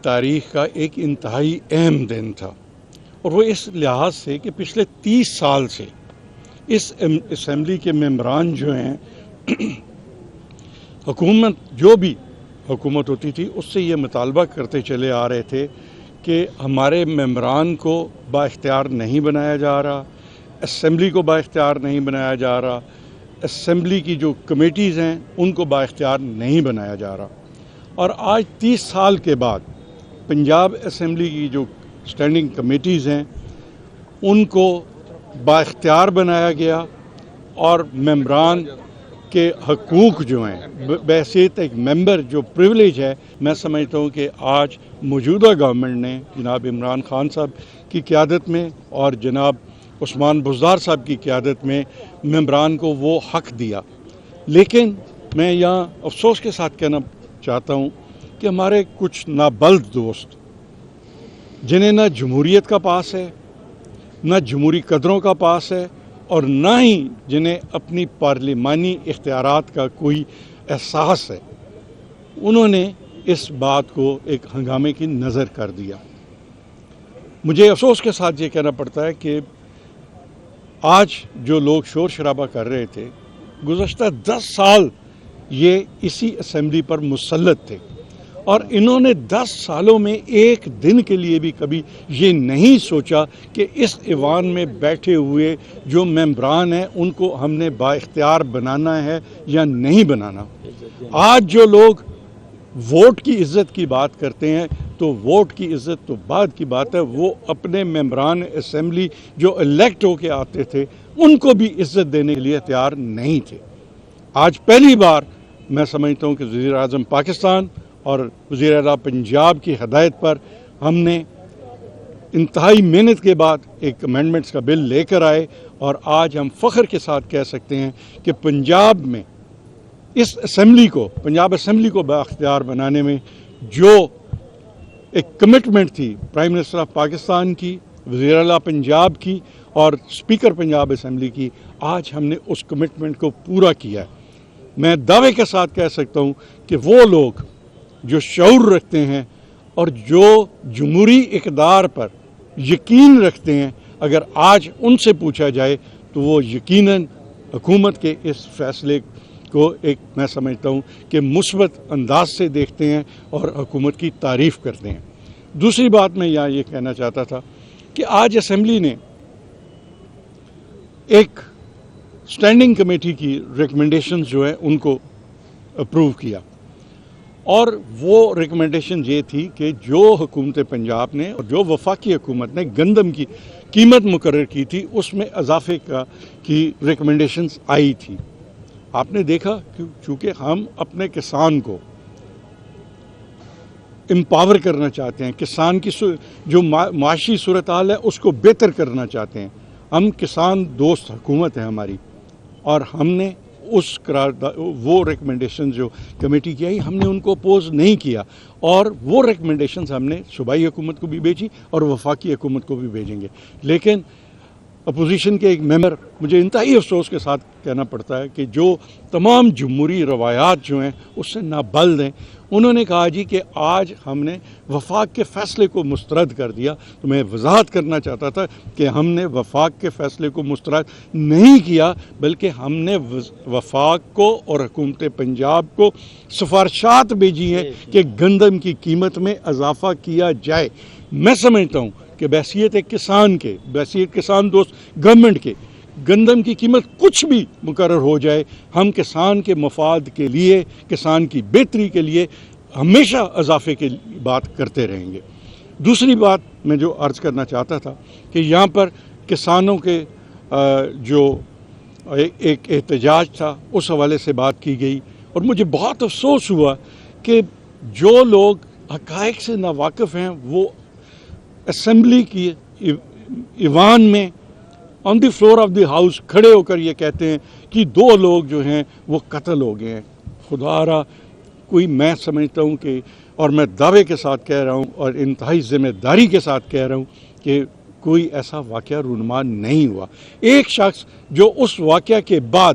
تاریخ کا ایک انتہائی اہم دن تھا، اور وہ اس لحاظ سے کہ پچھلے 30 سال سے اس اسمبلی کے ممبران جو ہیں جو بھی حکومت ہوتی تھی اس سے یہ مطالبہ کرتے چلے آ رہے تھے کہ ہمارے ممبران کو با اختیار نہیں بنایا جا رہا، اسمبلی کو با اختیار نہیں بنایا جا رہا، اسمبلی کی جو کمیٹیز ہیں ان کو با اختیار نہیں بنایا جا رہا۔ اور آج 30 سال کے بعد پنجاب اسمبلی کی جو اسٹینڈنگ کمیٹیز ہیں ان کو با اختیار بنایا گیا، اور ممبران کے حقوق جو ہیں بحیثیت ایک ممبر جو پریولیج ہے، میں سمجھتا ہوں کہ آج موجودہ گورنمنٹ نے جناب عمران خان صاحب کی قیادت میں اور جناب عثمان بزدار صاحب کی قیادت میں ممبران کو وہ حق دیا۔ لیکن میں یہاں افسوس کے ساتھ کہنا چاہتا ہوں کہ ہمارے کچھ نابلد دوست جنہیں نہ جمہوریت کا پاس ہے، نہ جمہوری قدروں کا پاس ہے، اور نہ ہی جنہیں اپنی پارلیمانی اختیارات کا کوئی احساس ہے، انہوں نے اس بات کو ایک ہنگامے کی نظر کر دیا۔ مجھے افسوس کے ساتھ یہ کہنا پڑتا ہے کہ آج جو لوگ شور شرابہ کر رہے تھے، گزشتہ 10 سال یہ اسی اسمبلی پر مسلط تھے، اور انہوں نے 10 سالوں میں ایک دن کے لیے بھی کبھی یہ نہیں سوچا کہ اس ایوان میں بیٹھے ہوئے جو ممبران ہیں ان کو ہم نے با اختیار بنانا ہے یا نہیں بنانا۔ آج جو لوگ ووٹ کی عزت کی بات کرتے ہیں تو ووٹ کی عزت تو بعد کی بات ہے، وہ اپنے ممبران اسمبلی جو الیکٹ ہو کے آتے تھے ان کو بھی عزت دینے کے لیے تیار نہیں تھے۔ آج پہلی بار میں سمجھتا ہوں کہ وزیر اعظم پاکستان اور وزیر اعلیٰ پنجاب کی ہدایت پر ہم نے انتہائی محنت کے بعد ایک امینڈمنٹس کا بل لے کر آئے، اور آج ہم فخر کے ساتھ کہہ سکتے ہیں کہ پنجاب میں اس اسمبلی کو، پنجاب اسمبلی کو بااختیار بنانے میں جو ایک کمٹمنٹ تھی پرائم منسٹر آف پاکستان کی، وزیر اعلیٰ پنجاب کی اور اسپیکر پنجاب اسمبلی کی، آج ہم نے اس کمٹمنٹ کو پورا کیا ہے۔ میں دعوے کے ساتھ کہہ سکتا ہوں کہ وہ لوگ جو شعور رکھتے ہیں اور جو جمہوری اقدار پر یقین رکھتے ہیں، اگر آج ان سے پوچھا جائے تو وہ یقیناً حکومت کے اس فیصلے کو ایک میں سمجھتا ہوں کہ مثبت انداز سے دیکھتے ہیں اور حکومت کی تعریف کرتے ہیں۔ دوسری بات میں یہاں یہ کہنا چاہتا تھا کہ آج اسمبلی نے ایک اسٹینڈنگ کمیٹی کی ریکمنڈیشنز جو ہیں ان کو اپروو کیا، اور وہ ریکمنڈیشن یہ تھی کہ جو حکومت پنجاب نے اور جو وفاقی حکومت نے گندم کی قیمت مقرر کی تھی اس میں اضافے کی ریکمنڈیشنز آئی تھی۔ آپ نے دیکھا کہ چونکہ ہم اپنے کسان کو امپاور کرنا چاہتے ہیں، کسان کی جو معاشی صورتحال ہے اس کو بہتر کرنا چاہتے ہیں، ہم کسان دوست حکومت ہے ہماری، اور ہم نے وہ ریکمنڈیشن جو کمیٹی کی آئی ہم نے ان کو اپوز نہیں کیا، اور وہ ریکمنڈیشنز ہم نے صوبائی حکومت کو بھی بھیجی اور وفاقی حکومت کو بھی بھیجیں گے۔ لیکن اپوزیشن کے ایک ممبر، مجھے انتہائی افسوس کے ساتھ کہنا پڑتا ہے کہ جو تمام جمہوری روایات جو ہیں اس سے نابلد ہیں، انہوں نے کہا جی کہ آج ہم نے وفاق کے فیصلے کو مسترد کر دیا۔ تو میں وضاحت کرنا چاہتا تھا کہ ہم نے وفاق کے فیصلے کو مسترد نہیں کیا، بلکہ ہم نے وفاق کو اور حکومت پنجاب کو سفارشات بھیجی ہیں کہ گندم کی قیمت میں اضافہ کیا جائے۔ میں سمجھتا ہوں کہ بحیثیت ایک کسان کے، بحیثیت کسان دوست گورنمنٹ کے، گندم کی قیمت کچھ بھی مقرر ہو جائے، ہم کسان کے مفاد کے لیے، کسان کی بہتری کے لیے ہمیشہ اضافے کی بات کرتے رہیں گے۔ دوسری بات میں جو عرض کرنا چاہتا تھا کہ یہاں پر کسانوں کے جو ایک احتجاج تھا اس حوالے سے بات کی گئی، اور مجھے بہت افسوس ہوا کہ جو لوگ حقائق سے ناواقف ہیں وہ اسمبلی کی ایوان میں آن دی فلور آف دی ہاؤس کھڑے ہو کر یہ کہتے ہیں کہ 2 لوگ جو ہیں وہ قتل ہو گئے ہیں۔ خدا را کوئی، میں سمجھتا ہوں کہ، اور میں دعوے کے ساتھ کہہ رہا ہوں اور انتہائی ذمہ داری کے ساتھ کہہ رہا ہوں کہ کوئی ایسا واقعہ رونما نہیں ہوا۔ ایک شخص جو اس واقعہ کے بعد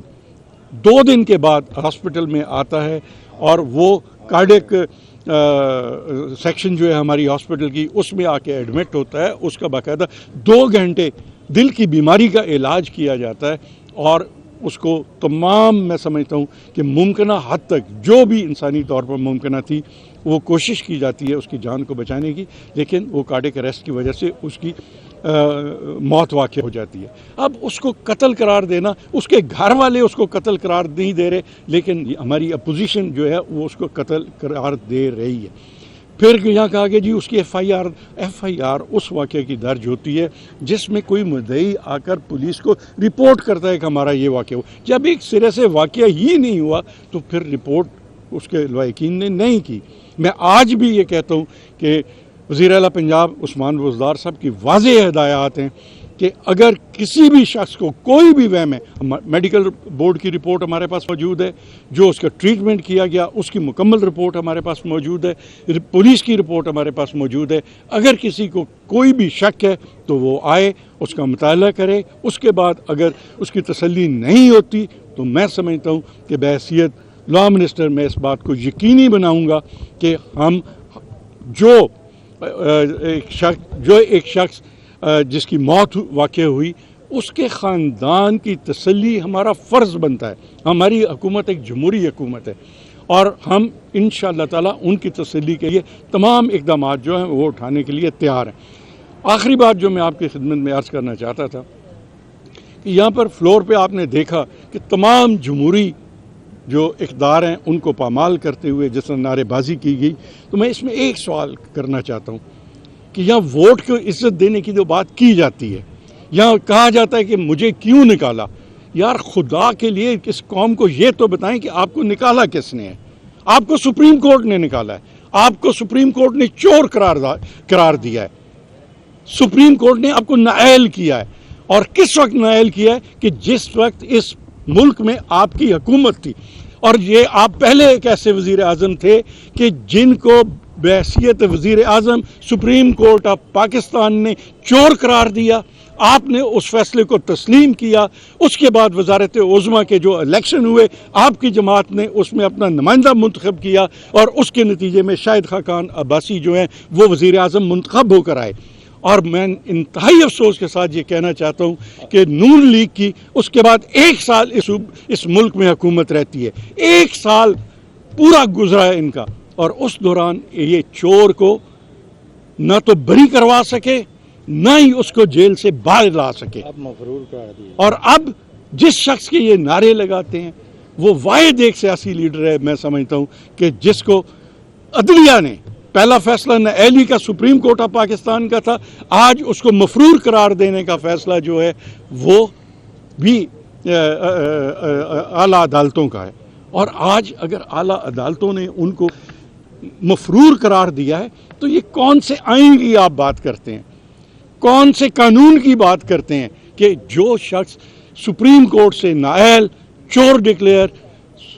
2 دن کے بعد ہاسپٹل میں آتا ہے اور وہ کارڈیک سیکشن جو ہے ہماری ہاسپٹل کی، اس میں آ کے ایڈمٹ ہوتا ہے، اس کا باقاعدہ 2 گھنٹے دل کی بیماری کا علاج کیا جاتا ہے، اور اس کو تمام میں سمجھتا ہوں کہ ممکنہ حد تک جو بھی انسانی طور پر ممکنہ تھی وہ کوشش کی جاتی ہے اس کی جان کو بچانے کی، لیکن وہ کارڈیک اریسٹ کی وجہ سے اس کی موت واقع ہو جاتی ہے۔ اب اس کو قتل قرار دینا، اس کے گھر والے اس کو قتل قرار نہیں دے رہے، لیکن ہماری اپوزیشن جو ہے وہ اس کو قتل قرار دے رہی ہے۔ پھر یہاں کہا کہ جی اس کی ایف آئی آر اس واقعے کی درج ہوتی ہے جس میں کوئی مدعی آ کر پولیس کو رپورٹ کرتا ہے کہ ہمارا یہ واقعہ ہوا۔ جب ایک سرے سے واقعہ ہی نہیں ہوا تو پھر رپورٹ اس کے لواحقین نے نہیں کی۔ میں آج بھی یہ کہتا ہوں کہ وزیر اعلیٰ پنجاب عثمان بزدار صاحب کی واضح ہدایات ہیں کہ اگر کسی بھی شخص کو کوئی بھی وہم ہے، میڈیکل بورڈ کی رپورٹ ہمارے پاس موجود ہے، جو اس کا ٹریٹمنٹ کیا گیا اس کی مکمل رپورٹ ہمارے پاس موجود ہے، پولیس کی رپورٹ ہمارے پاس موجود ہے۔ اگر کسی کو کوئی بھی شک ہے تو وہ آئے، اس کا مطالعہ کرے، اس کے بعد اگر اس کی تسلی نہیں ہوتی تو میں سمجھتا ہوں کہ بحیثیت لا منسٹر میں اس بات کو یقینی بناؤں گا کہ ہم جو ایک شخص جس کی موت واقع ہوئی اس کے خاندان کی تسلی ہمارا فرض بنتا ہے۔ ہماری حکومت ایک جمہوری حکومت ہے اور ہم انشاءاللہ تعالیٰ ان کی تسلی کے لیے تمام اقدامات جو ہیں وہ اٹھانے کے لیے تیار ہیں۔ آخری بات جو میں آپ کی خدمت میں عرض کرنا چاہتا تھا کہ یہاں پر فلور پہ آپ نے دیکھا کہ تمام جمہوری جو اقدار ہیں ان کو پامال کرتے ہوئے جس طرح نعرے بازی کی گئی، تو میں اس میں ایک سوال کرنا چاہتا ہوں کہ یہاں ووٹ کو عزت دینے کی جو بات کی جاتی ہے، یہاں کہا جاتا ہے کہ مجھے کیوں نکالا۔ یار خدا کے لیے اس قوم کو یہ تو بتائیں کہ آپ کو نکالا کس نے ہے؟ آپ کو سپریم کورٹ نے نکالا ہے، آپ کو سپریم کورٹ نے چور قرار دیا ہے، سپریم کورٹ نے آپ کو نااہل کیا ہے، اور کس وقت نااہل کیا ہے کہ جس وقت اس ملک میں آپ کی حکومت تھی، اور یہ آپ پہلے ایک ایسے وزیر اعظم تھے کہ جن کو بحیثیت وزیر اعظم سپریم کورٹ آف پاکستان نے چور قرار دیا۔ آپ نے اس فیصلے کو تسلیم کیا، اس کے بعد وزارت عظمیٰ کے جو الیکشن ہوئے آپ کی جماعت نے اس میں اپنا نمائندہ منتخب کیا، اور اس کے نتیجے میں شاہد خاقان عباسی جو ہیں وہ وزیر اعظم منتخب ہو کر آئے۔ اور میں انتہائی افسوس کے ساتھ یہ کہنا چاہتا ہوں کہ نون لیگ کی اس کے بعد 1 سال اس ملک میں حکومت رہتی ہے، 1 سال پورا گزرا ہے ان کا، اور اس دوران یہ چور کو نہ تو بری کروا سکے نہ ہی اس کو جیل سے باہر لا سکے۔ اور اب جس شخص کے یہ نعرے لگاتے ہیں وہ واحد ایک سیاسی لیڈر ہے، میں سمجھتا ہوں کہ جس کو عدلیہ نے پہلا فیصلہ نااہلی کا سپریم کورٹ آف پاکستان کا تھا، آج اس کو مفرور قرار دینے کا فیصلہ جو ہے وہ بھی اعلیٰ عدالتوں کا ہے۔ اور آج اگر اعلیٰ عدالتوں نے ان کو مفرور قرار دیا ہے تو یہ کون سے آئین کی آپ بات کرتے ہیں، کون سے قانون کی بات کرتے ہیں کہ جو شخص سپریم کورٹ سے نااہل، چور ڈکلیئر،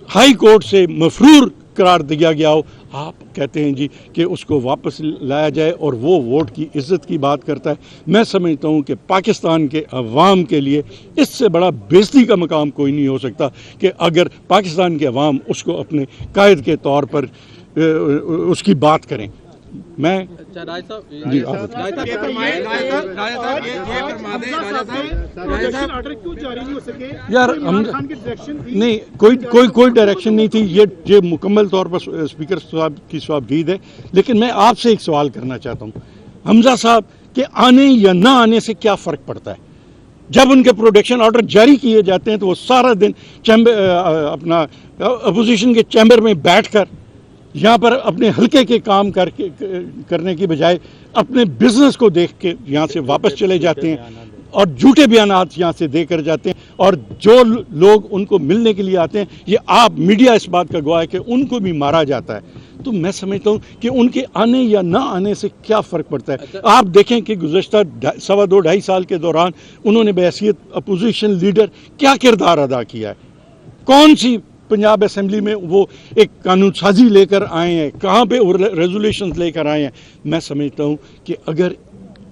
ہائی کورٹ سے مفرور قرار دیا گیا ہو، آپ کہتے ہیں جی کہ اس کو واپس لایا جائے اور وہ ووٹ کی عزت کی بات کرتا ہے۔ میں سمجھتا ہوں کہ پاکستان کے عوام کے لیے اس سے بڑا بےزتی کا مقام کوئی نہیں ہو سکتا کہ اگر پاکستان کے عوام اس کو اپنے قائد کے طور پر اس کی بات کریں۔ میں یار نہیں، کوئی ڈائریکشن نہیں تھی، یہ مکمل طور پر اسپیکر صاحب کی صوابدید ہے، لیکن میں آپ سے ایک سوال کرنا چاہتا ہوں، حمزہ صاحب کہ آنے یا نہ آنے سے کیا فرق پڑتا ہے؟ جب ان کے پروٹیکشن آرڈر جاری کیے جاتے ہیں تو وہ سارا دن اپنا اپوزیشن کے چیمبر میں بیٹھ کر یہاں پر اپنے حلقے کے کام کرنے کی بجائے اپنے بزنس کو دیکھ کے یہاں سے واپس چلے جاتے ہیں اور جھوٹے بیانات یہاں سے دے کر جاتے ہیں، اور جو لوگ ان کو ملنے کے لیے آتے ہیں، یہ آپ میڈیا اس بات کا گواہ ہے کہ ان کو بھی مارا جاتا ہے۔ تو میں سمجھتا ہوں کہ ان کے آنے یا نہ آنے سے کیا فرق پڑتا ہے؟ آپ دیکھیں کہ گزشتہ 2.5 سال کے دوران انہوں نے بحیثیت اپوزیشن لیڈر کیا کردار ادا کیا ہے، کون سی پنجاب اسمبلی میں وہ ایک قانون سازی لے کر آئے ہیں، کہاں پہ ریزولیشنز لے کر آئے ہیں۔ میں سمجھتا ہوں کہ اگر